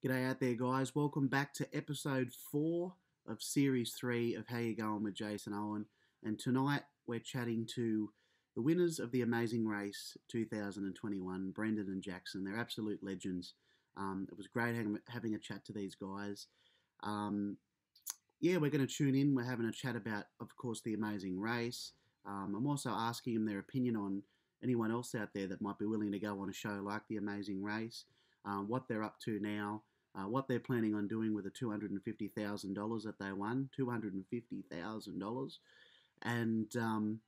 G'day out there, guys. Welcome back to episode 4 of series 3 of How You Going with Jason Owen. And tonight we're chatting to the winners of the Amazing Race 2021, Brendon and Jackson. They're absolute legends. It was great having a chat to these guys. We're going to tune in. We're having a chat about, of course, the Amazing Race. I'm also asking them their opinion on anyone else out there that might be willing to go on a show like the Amazing Race, what they're up to now, what they're planning on doing with the $250,000 that they won, $250,000, and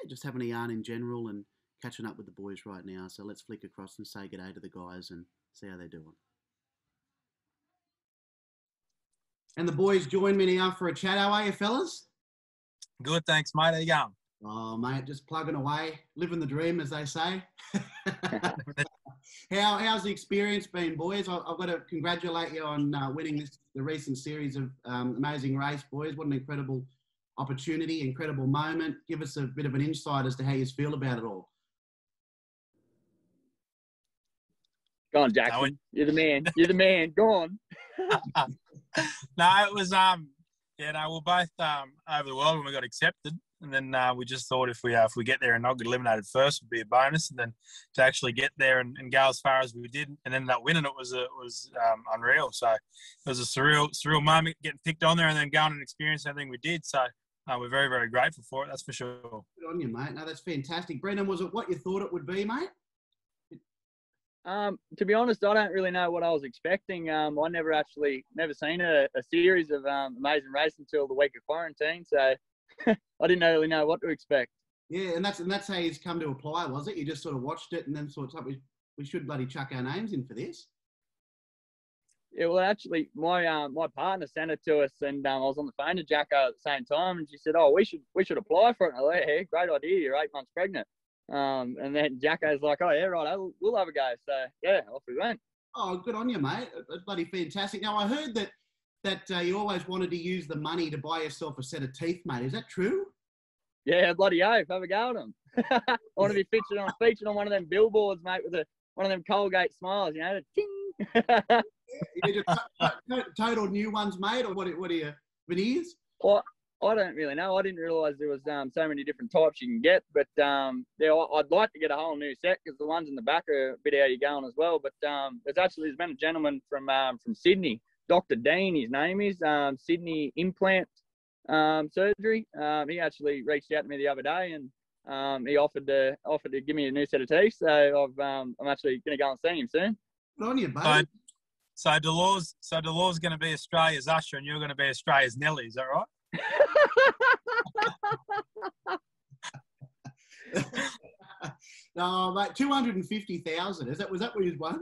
just having a yarn in general and catching up with the boys right now. So let's flick across and say good day to the guys and see how they're doing. And the boys join me now for a chat. How are you, fellas? Good, thanks, mate. How you going? Oh, mate, just plugging away, living the dream, as they say. How's the experience been, boys? I've got to congratulate you on winning the recent series of Amazing Race, boys. What an incredible opportunity, incredible moment. Give us a bit of an insight as to how you feel about it all. Go on, Jackson. Owen. You're the man. You're the man. Go on. No, it was we're both over the world when we got accepted, and then we just thought if we get there and not get eliminated first would be a bonus, and then to actually get there and go as far as we did and ended up winning, it was unreal. So it was a surreal moment getting picked on there and then going and experiencing everything we did. So we're very, very grateful for it. That's for sure. Good on you, mate. No, that's fantastic. Brendon, was it what you thought it would be, mate? To be honest, I don't really know what I was expecting. I never seen a series of Amazing Race until the week of quarantine, so I didn't really know what to expect. Yeah, and that's how you've come to apply, was it? You just sort of watched it and then thought, we should bloody chuck our names in for this. Yeah, well, actually, my partner sent it to us, and I was on the phone to Jacko at the same time, and she said, "Oh, we should apply for it." And I was like, "Hey, great idea! You're 8 months pregnant." And then Jacko's like, "Oh yeah, right, we'll have a go." So yeah, off we went. Oh, good on you, mate. That's bloody fantastic. Now I heard that you always wanted to use the money to buy yourself a set of teeth, mate. Is that true? Yeah, bloody oath. Have a go at them. I want to be featured on one of them billboards, mate, with one of them Colgate smiles, you know, the ting. You just total new ones, mate, or what are you, veneers? Well, I don't really know. I didn't realise there was so many different types you can get, but I'd like to get a whole new set because the ones in the back are a bit how you going as well. But there's been a gentleman from Sydney, Dr. Dean, his name is, Sydney Implant Surgery. He actually reached out to me the other day and he offered to give me a new set of teeth. So I'm actually going to go and see him soon. Good on you, buddy. So Delors going to be Australia's Usher and you're going to be Australia's Nelly. Is that right? No, mate, 250,000. Was that what you won?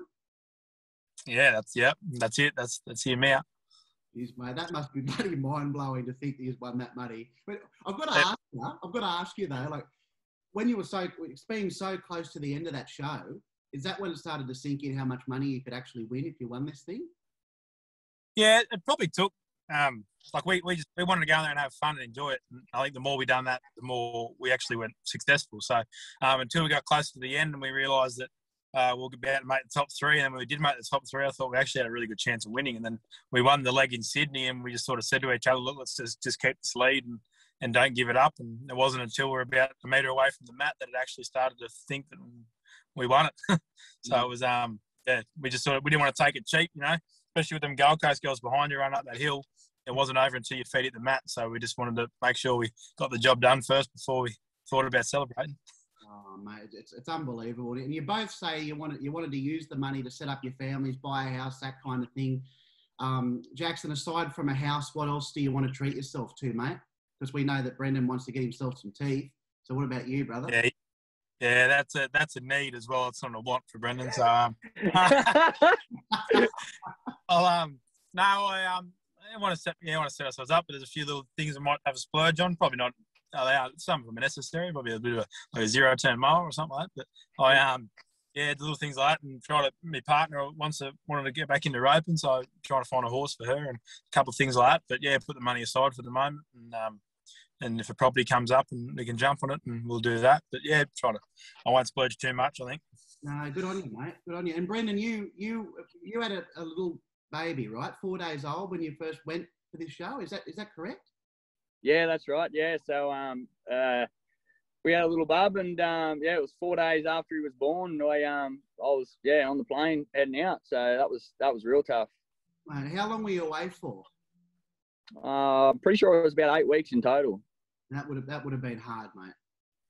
Yeah, that's it. That's the amount. Jeez, mate, that must be bloody mind blowing to think that you've won that money. But I've got to ask you though, like when you were being so close to the end of that show, is that when it started to sink in how much money you could actually win if you won this thing? Yeah, it probably took. We wanted to go there and have fun and enjoy it. And I think the more we done that, the more we actually went successful. So until we got close to the end and we realised that we'll be able to make the top 3, and then when we did make the top 3, I thought we actually had a really good chance of winning. And then we won the leg in Sydney, and we just sort of said to each other, "Look, let's just keep this lead and don't give it up." And it wasn't until we were about a metre away from the mat that it actually started to think that we won it. So it was we just we didn't want to take it cheap, you know, especially with them Gold Coast girls behind you running up that hill. It wasn't over until your feet hit the mat, so we just wanted to make sure we got the job done first before we thought about celebrating. Oh, mate, it's unbelievable. And you both say you wanted to use the money to set up your families, buy a house, that kind of thing. Jackson, aside from a house, what else do you want to treat yourself to, mate? Because we know that Brendon wants to get himself some teeth. So what about you, brother? Yeah, that's a need as well. It's not a want for Brendon. So I want to set ourselves up, but there's a few little things we might have a splurge on. Probably not. Some of them are necessary. Probably a bit of a 0-turn mower or something like that. But the little things like that. And my partner wanted to get back into roping, so I'm trying to find a horse for her and a couple of things like that. But yeah, put the money aside for the moment, and if a property comes up and we can jump on it, and we'll do that. But yeah, I won't splurge too much, I think. No, good on you, mate. Good on you. And Brendon, you had a little baby, right? 4 days old when you first went for this show. Is that correct? Yeah, that's right. Yeah, so we had a little bub, and it was 4 days after he was born. I was on the plane heading out, so that was real tough. Mate, how long were you away for? I'm pretty sure it was about 8 weeks in total. That would have been hard, mate.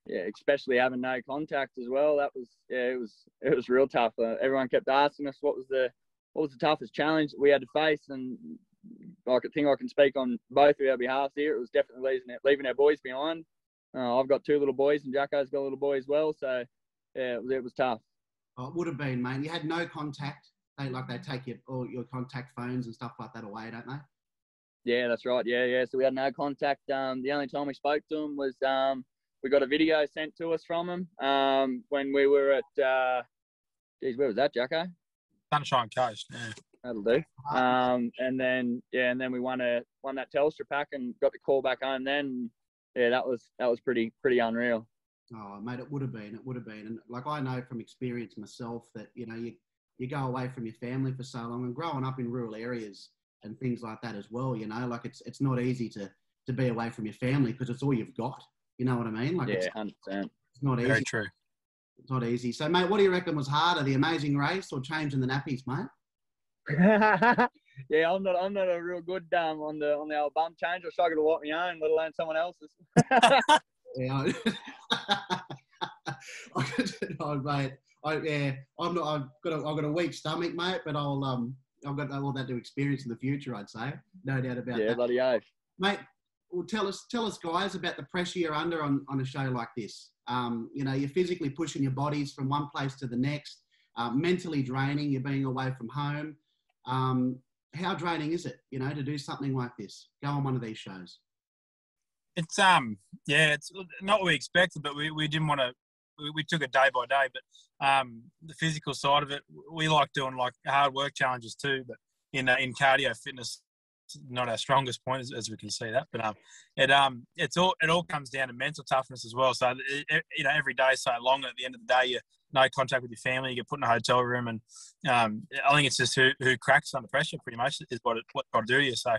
Yeah, especially having no contact as well. That was it was real tough. Everyone kept asking us what was the toughest challenge that we had to face, and I think I can speak on both of our behalves here. It was definitely leaving our boys behind. I've got 2 little boys, and Jacko's got a little boy as well. So yeah, it was tough. Oh, it would have been, mate. You had no contact. They take all your contact phones and stuff like that away, don't they? Yeah, that's right. Yeah. So we had no contact. The only time we spoke to him was we got a video sent to us from him when we were at where was that, Jacko? Sunshine Coast. Yeah. That'll do. And then we won that Telstra pack and got the call back home then. Yeah, that was pretty unreal. Oh, mate, it would have been. And like, I know from experience myself that, you know, you go away from your family for so long, and growing up in rural areas and things like that as well, you know, like it's not easy to be away from your family because it's all you've got. You know what I mean? Like, yeah, 100%. It's not easy. Very true. It's not easy. So, mate, what do you reckon was harder, the Amazing Race or changing the nappies, mate? Yeah, I'm not a real good on the old bum change. I struggle to walk my own, let alone someone else's. Yeah, oh, mate. I've got a weak stomach, mate, but I've got all that to experience in the future, I'd say. No doubt about that. Yeah, bloody oath. Mate, well, tell us, guys, about the pressure you're under on a show like this. You know, you're physically pushing your bodies from one place to the next, mentally draining, you're being away from home. How draining is it, you know, to do something like this? Go on one of these shows. It's it's not what we expected, but we didn't want to. We took it day by day, but the physical side of it, we like doing like hard work challenges too. But in cardio fitness, not our strongest point, as we can see that. But it all comes down to mental toughness as well. So you know, every day is so long. At the end of the day, you no contact with your family. You get put in a hotel room, and I think it's just who cracks under pressure. Pretty much is what got to do to you. So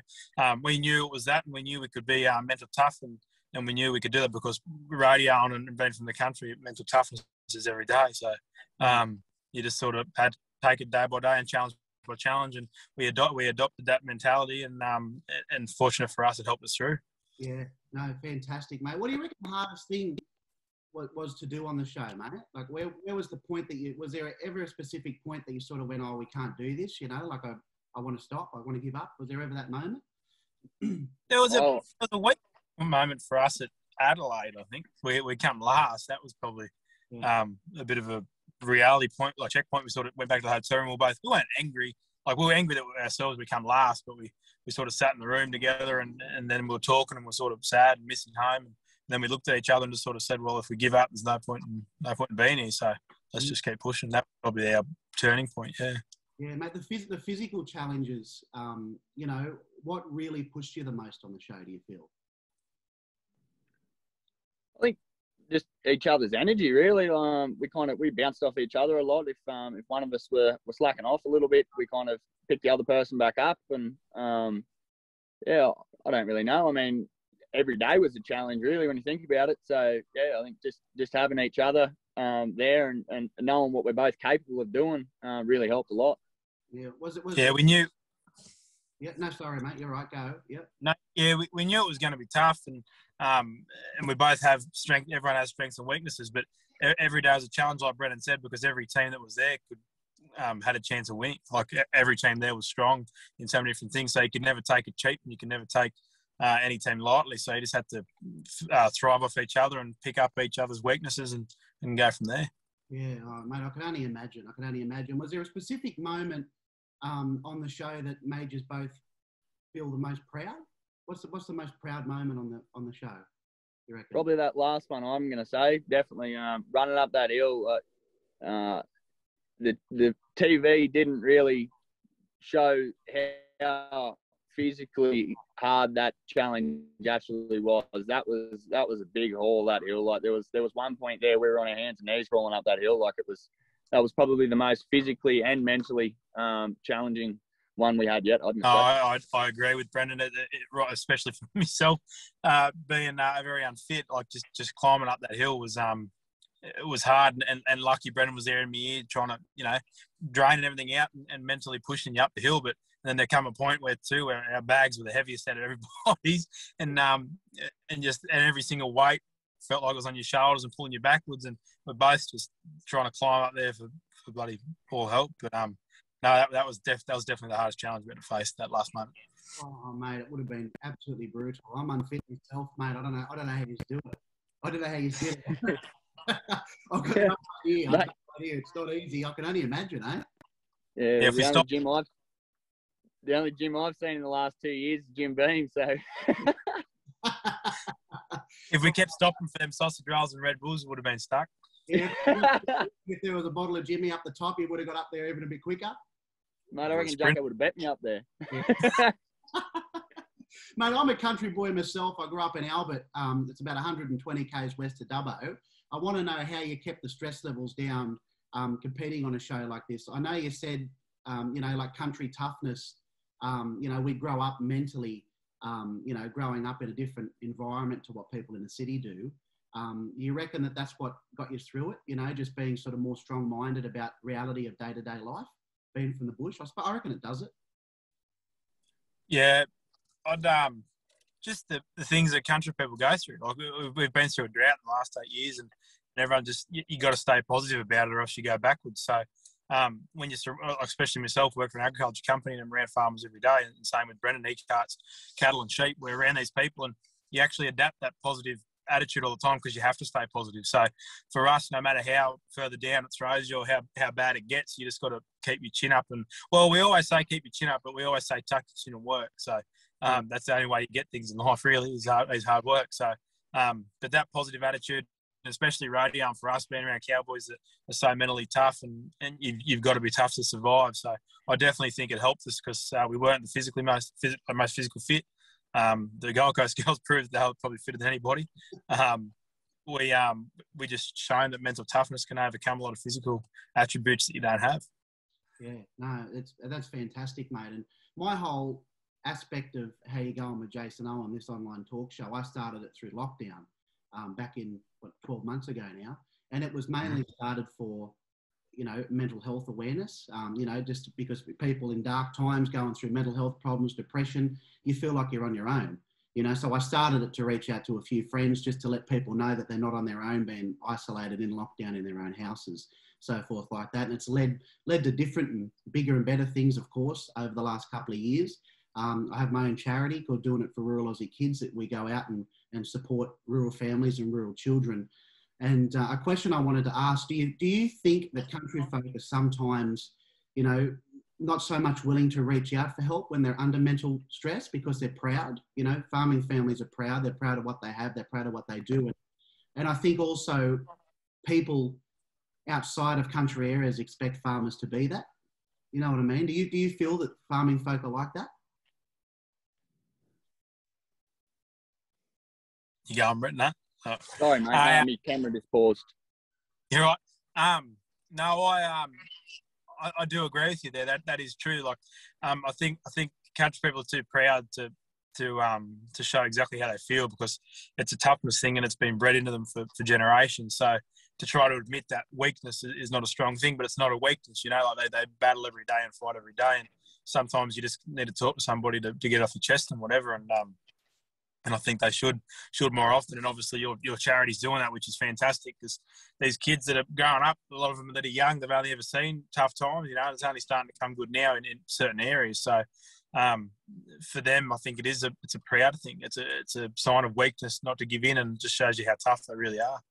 we knew it was that, and we knew we could be mental tough, and we knew we could do that because radio on and being from the country, mental toughness is every day. So you just sort of had to take it day by day and challenge by challenge, and we adopted that mentality, and fortunate for us, it helped us through. Yeah, no, fantastic, mate. What do you reckon the hardest thing was to do on the show, mate? Like, where was the point that was there ever a specific point that you sort of went, oh, we can't do this, you know, like I want to stop, I want to give up? Was there ever that moment? There was a weak moment for us at Adelaide, I think. We come last. That was probably a bit of a reality point, like checkpoint. We sort of went back to the hotel room. We weren't angry. Like, we were angry that ourselves we come last, but we sort of sat in the room together, and then we were talking, and we were sort of sad and missing home. And then we looked at each other and just sort of said, well, if we give up, there's no point in being here. So let's just keep pushing. That was probably our turning point. Yeah. Yeah, mate. The physical challenges. You know, what really pushed you the most on the show, do you feel? I think just each other's energy, really. We bounced off each other a lot. If one of us were slacking off a little bit, we kind of picked the other person back up. And I don't really know. I mean, every day was a challenge, really, when you think about it. So yeah, I think just having each other there and knowing what we're both capable of doing really helped a lot. Yeah, we knew. Yeah, no, sorry, mate. You're right. Go. Yep. No, yeah, we knew it was going to be tough, and we both have strength. Everyone has strengths and weaknesses, but every day was a challenge, like Brendon said, because every team that was there had a chance of winning. Like, every team there was strong in so many different things, so you could never take it cheap, and you can never take any team lightly. So you just had to thrive off each other and pick up each other's weaknesses and go from there. Yeah, mate, I can only imagine. Was there a specific moment on the show that made you both feel the most proud? What's the most proud moment on the show, you reckon? Probably that last one, I'm going to say. Definitely running up that hill. The TV didn't really show how physically hard that challenge actually was. That was a big haul, that hill. Like, there was one point there we were on our hands and knees rolling up that hill. Like, that was probably the most physically and mentally challenging one we had yet. I'd No, I agree with Brendon, right, especially for myself, being very unfit. Like just climbing up that hill was it was hard, and lucky Brendon was there in my ear trying to draining everything out and mentally pushing you up the hill. But then there come a point where our bags were the heaviest out of everybody's, and every single weight felt like it was on your shoulders and pulling you backwards, and we're both just trying to climb up there for bloody poor help. But no, that was definitely the hardest challenge we had to face that last moment. Oh, mate, it would have been absolutely brutal. I'm unfit myself, mate. I don't know how you do it. I don't know how you do it. I've got no idea. It's not easy. I can only imagine, eh? Yeah, the only gym I've seen in the last 2 years is Jim Beam, so... If we kept stopping for them sausage rolls and Red Bulls, it would have been stuck. Yeah. If there was a bottle of Jimmy up the top, he would have got up there even a bit quicker. Mate, I reckon Jacko would have bet me up there. Yeah. Mate, I'm a country boy myself. I grew up in Albert. It's about 120 k's west of Dubbo. I want to know how you kept the stress levels down competing on a show like this. I know you said, like country toughness, we grow up mentally, growing up in a different environment to what people in the city do. You reckon that that's what got you through it, just being sort of more strong-minded about reality of day-to-day life, being from the bush? I reckon it does it. Yeah, I'd just the things that country people go through. Like we've been through a drought in the last 8 years, and everyone just you got to stay positive about it, or else you go backwards. So when you, especially myself, work for an agriculture company and ran farmers every day, and same with Brendon, he carts cattle and sheep. We're around these people, and you actually adapt that positive attitude all the time because you have to stay positive. So for us, no matter how further down it throws you or how bad it gets, you just got to keep your chin up. And well, we always say keep your chin up, but we always say tuck your chin and work. So that's the only way you get things in life, really, is hard work. So but that positive attitude, especially rodeo, for us being around cowboys that are so mentally tough, and you've got to be tough to survive. So I definitely think it helped us because we weren't the most physical fit. The Gold Coast girls proved they were probably fitter than anybody. We just shown that mental toughness can overcome a lot of physical attributes that you don't have. Yeah, no, that's fantastic, mate. And my whole aspect of how you're going with Jason Owen, this online talk show, I started it through lockdown back in 12 months ago now, and it was mainly started for mental health awareness, just because people in dark times going through mental health problems, depression, you feel like you're on your own, so I started it to reach out to a few friends just to let people know that they're not on their own, being isolated in lockdown in their own houses, so forth like that. And it's led to different and bigger and better things, of course, over the last couple of years. I have my own charity called Doing It for Rural Aussie Kids that we go out and support rural families and rural children. And a question I wanted to ask, do you think that country folk are sometimes, not so much willing to reach out for help when they're under mental stress because they're proud? Farming families are proud. They're proud of what they have. They're proud of what they do. And I think also people outside of country areas expect farmers to be that. You know what I mean? Do you feel that farming folk are like that? You going, Brendon? Sorry, mate. My camera just paused. You're right. No, I do agree with you there. That is true. Like, I think country people are too proud to show exactly how they feel because it's a toughness thing and it's been bred into them for generations. So to try to admit that weakness is not a strong thing, but it's not a weakness. Like they battle every day and fight every day, and sometimes you just need to talk to somebody to get off your chest and whatever. And I think they should more often. And obviously your charity's doing that, which is fantastic because these kids that are growing up, a lot of them that are young, they've only ever seen tough times. It's only starting to come good now in certain areas. So for them, I think it's a proud thing. It's a sign of weakness not to give in, and just shows you how tough they really are.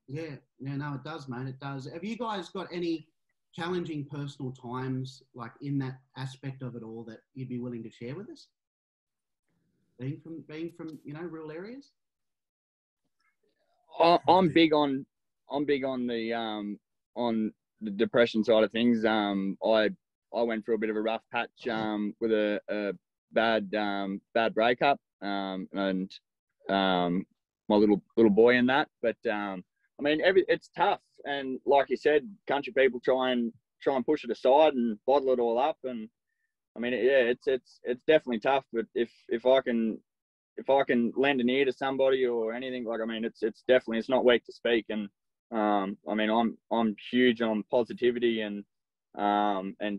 Yeah, no, it does, mate. It does. Have you guys got any challenging personal times, like in that aspect of it all, that you'd be willing to share with us? Being from rural areas. I'm big on the depression side of things. I went through a bit of a rough patch with a bad breakup, and my little boy in that. But it's tough, and like you said, country people try and push it aside and bottle it all up, and I mean, yeah, it's definitely tough. But if I can lend an ear to somebody or anything, like, I mean, it's definitely, it's not weak to speak. And I mean, I'm huge on positivity and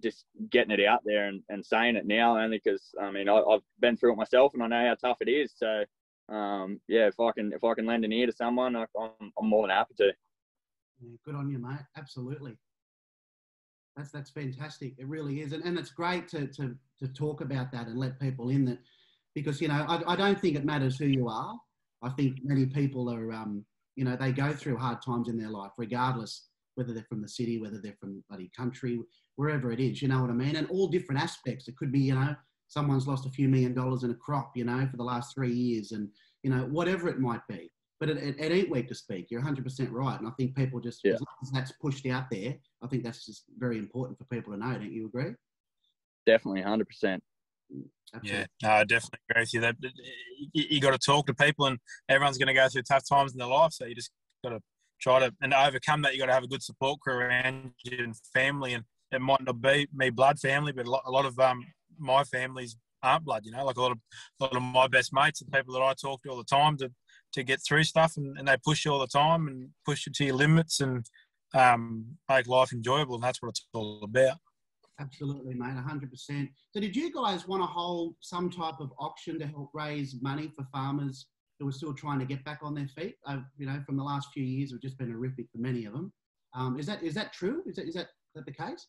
just getting it out there and saying it now, only because I mean I've been through it myself and I know how tough it is. So yeah, if I can lend an ear to someone, I'm more than happy to. Yeah, good on you, mate. Absolutely. That's fantastic. It really is, and it's great to talk about that and let people in that, because I don't think it matters who you are. I think many people are they go through hard times in their life, regardless whether they're from the city, whether they're from bloody country, wherever it is. You know what I mean? And all different aspects. It could be someone's lost a few $1 million in a crop for the last 3 years, and whatever it might be. But it ain't weak to speak. You're 100% right. And I think people just, as long as that's pushed out there, I think that's just very important for people to know. Don't you agree? Definitely, 100%. Yeah, I definitely agree with you. That you got to talk to people, and everyone's going to go through tough times in their life. So you just got to try to overcome that. You got to have a good support crew around you and family. And it might not be me blood family, but a lot of my families aren't blood. Like a lot of my best mates and people that I talk to all the time to get through stuff, and they push you all the time and push you to your limits and make life enjoyable, and that's what it's all about. Absolutely, mate, 100%. So did you guys want to hold some type of auction to help raise money for farmers who are still trying to get back on their feet? From the last few years have just been horrific for many of them. Is that true? Is that the case?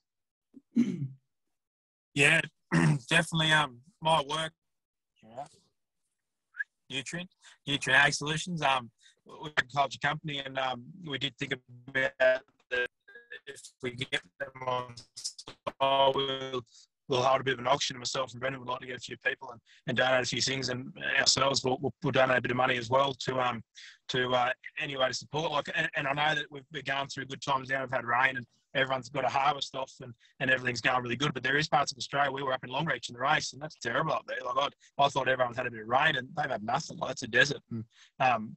Yeah, definitely. My work, Nutrient Ag Solutions. We're an agriculture company, and we did think about that if we get them on style, we'll hold a bit of an auction. Myself and Brendon would like to get a few people and donate a few things, and ourselves we'll donate a bit of money as well to any way to support. And I know that we're going through good times now. We've had rain and everyone's got a harvest off and everything's going really good. But there is parts of Australia. We were up in Longreach in the race, and that's terrible up there. I thought everyone's had a bit of rain, and they've had nothing. It's a desert. And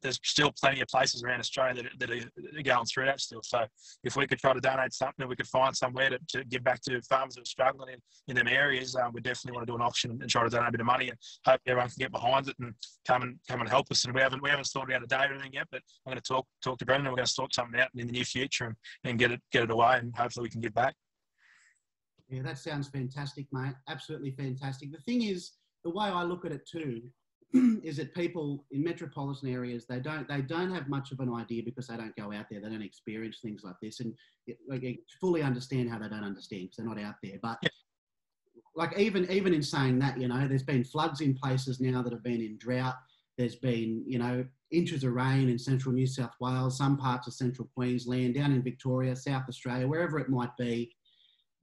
there's still plenty of places around Australia that are going through that still. So if we could try to donate something, we could find somewhere to give back to farmers that are struggling in them areas, we definitely want to do an auction and try to donate a bit of money, and hope everyone can get behind it and come and help us. And we haven't sorted out a date or anything yet, but I'm going to talk to Brendon, and we're going to sort something out in the near future and get it away, and hopefully we can give back. Yeah, that sounds fantastic, mate. Absolutely fantastic. The thing is, the way I look at it too, is that people in metropolitan areas, they don't have much of an idea because they don't go out there. They don't experience things like this, and I fully understand how they don't understand because they're not out there. But even in saying that, there's been floods in places now that have been in drought. There's been, inches of rain in central New South Wales, some parts of central Queensland, down in Victoria, South Australia, wherever it might be.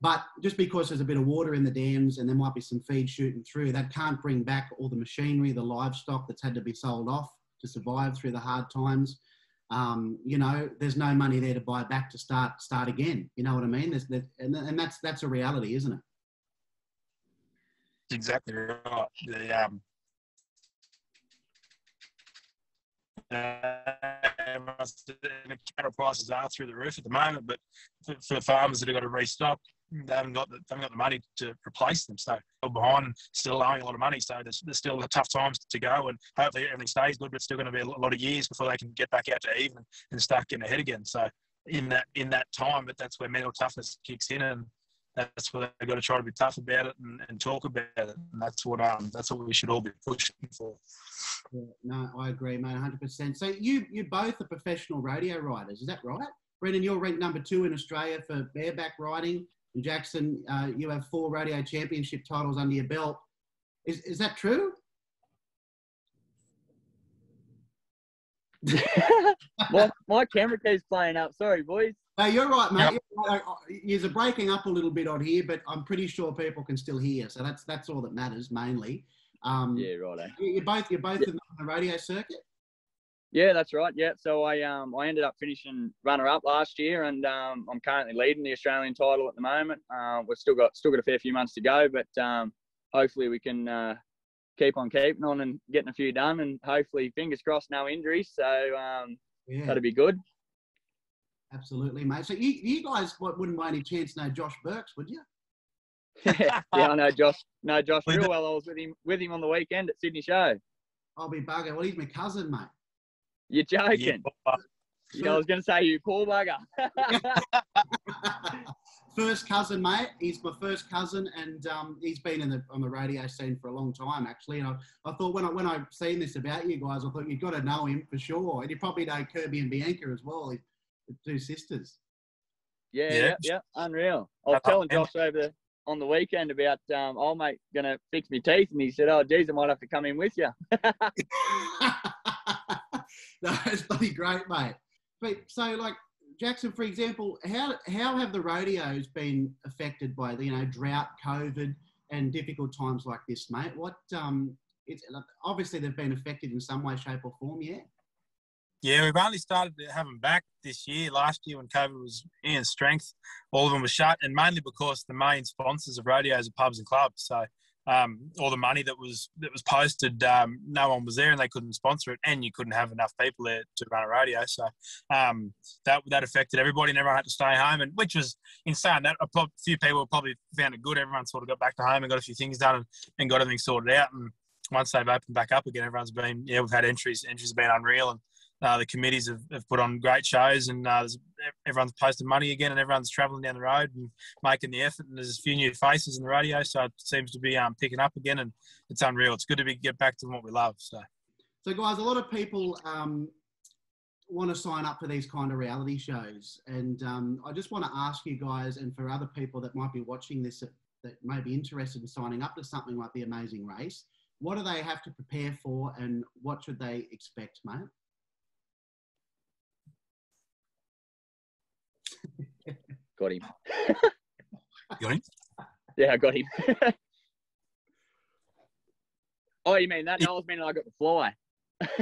But just because there's a bit of water in the dams and there might be some feed shooting through, that can't bring back all the machinery, the livestock that's had to be sold off to survive through the hard times. There's no money there to buy back to start again. You know what I mean? And that's a reality, isn't it? Exactly right. The cattle prices are through the roof at the moment, but for farmers that have got to restock, they haven't got the money to replace them. So they're behind, still owing a lot of money. So there's still tough times to go, and hopefully everything stays good. But it's still going to be a lot of years before they can get back out to even and start getting ahead again. So in that time, but that's where mental toughness kicks in, and that's where they've got to try to be tough about it and talk about it. And that's what we should all be pushing for. Yeah, no, I agree, mate, 100%. So you both are professional rodeo riders, is that right? Brendon, you're ranked number 2 in Australia for bareback riding. And Jackson, you have 4 rodeo championship titles under your belt. Is that true? my camera keeps playing up. Sorry, boys. No, you're right, mate. Yep. You're breaking up a little bit on here, but I'm pretty sure people can still hear. So that's all that matters mainly. Yeah, right. You're both in the rodeo circuit. Yeah, that's right. Yeah, so I ended up finishing runner-up last year, and I'm currently leading the Australian title at the moment. We've still got a fair few months to go, but hopefully we can keep on keeping on and getting a few done, and hopefully, fingers crossed, no injuries. So that'd be good. Absolutely, mate. So you guys wouldn't by any chance know Josh Burks, would you? Yeah, I know Josh. No, Josh real well. I was with him on the weekend at Sydney Show. I'll be bugger. Well, he's my cousin, mate. You're joking. Yeah, I was going to say you poor bugger. First cousin, mate. He's my first cousin, and he's been on the radio scene for a long time, actually. And I thought when I seen this about you guys, I thought you've got to know him for sure. And you probably know Kirby and Bianca as well, the two sisters. Yeah. Unreal. I was telling Josh on the weekend about old mate going to fix me teeth, and he said, "Oh, geez, I might have to come in with you." No, it's bloody great, mate. But so, like, Jackson, for example, how have the rodeos been affected by drought, COVID, and difficult times like this, mate? What it's obviously they've been affected in some way, shape, or form, yeah. Yeah, we've only started to have them back this year. Last year, when COVID was in strength, all of them were shut, and mainly because the main sponsors of rodeos are pubs and clubs. So all the money that was posted, no one was there, and they couldn't sponsor it, and you couldn't have enough people there to run a rodeo. So that affected everybody, and everyone had to stay home. And which was, in saying that, a few people probably found it good. Everyone sort of got back to home and got a few things done and got everything sorted out. And once they've opened back up again, everyone's been we've had entries. Entries have been unreal, and the committees have put on great shows, and everyone's posted money again, and everyone's travelling down the road and making the effort. And there's a few new faces in the radio, so it seems to be picking up again, and it's unreal. It's good to get back to what we love. So guys, a lot of people want to sign up for these kind of reality shows, and I just want to ask you guys, and for other people that might be watching this that may be interested in signing up to something like The Amazing Race, what do they have to prepare for, and what should they expect, mate? Got him. Got him? Yeah, I got him. Oh, you mean that? No, I was meaning I got the fly.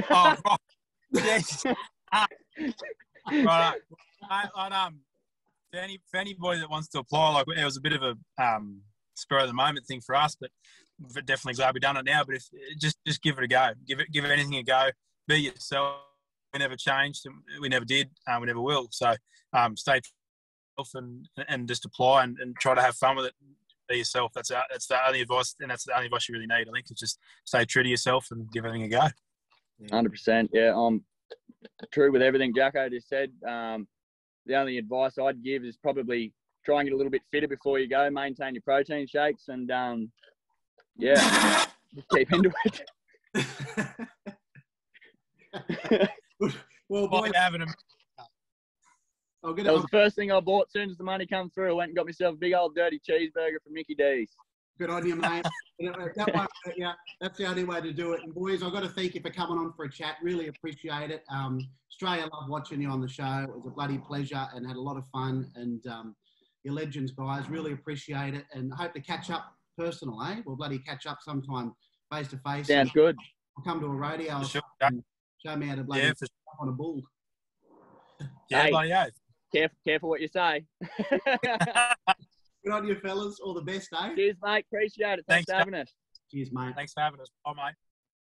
Oh, right. Yes. Right. For anybody that wants to apply, like, it was a bit of a spur of the moment thing for us, but we're definitely glad we've done it now. But if just give it a go, give anything a go. Be yourself. We never changed, and we never did, we never will. So stay and just apply and try to have fun with it. Be yourself. That's the only advice, and that's the only advice you really need. I think it's just stay true to yourself and give everything a go. 100%. Yeah, I'm true with everything Jacko just said. The only advice I'd give is probably try and get a little bit fitter before you go. Maintain your protein shakes, and just keep into it. Well, boy, that was the first thing I bought. As soon as the money come through, I went and got myself a big old dirty cheeseburger from Mickey D's. Good on you, mate. That's the only way to do it. And boys, I've got to thank you for coming on for a chat. Really appreciate it. Australia, love watching you on the show. It was a bloody pleasure and had a lot of fun. And you're legends, guys. Really appreciate it. And I hope to catch up personal, eh? We'll bloody catch up sometime face to face. Sounds good. I'll come to a rodeo. Sure. Show me how to bloody on a bull. Yeah, hey, bloody oath. Careful what you say. Good on you, fellas. All the best, eh? Cheers, mate. Appreciate it. Thanks for having us. Cheers, mate. Thanks for having us. Bye, mate.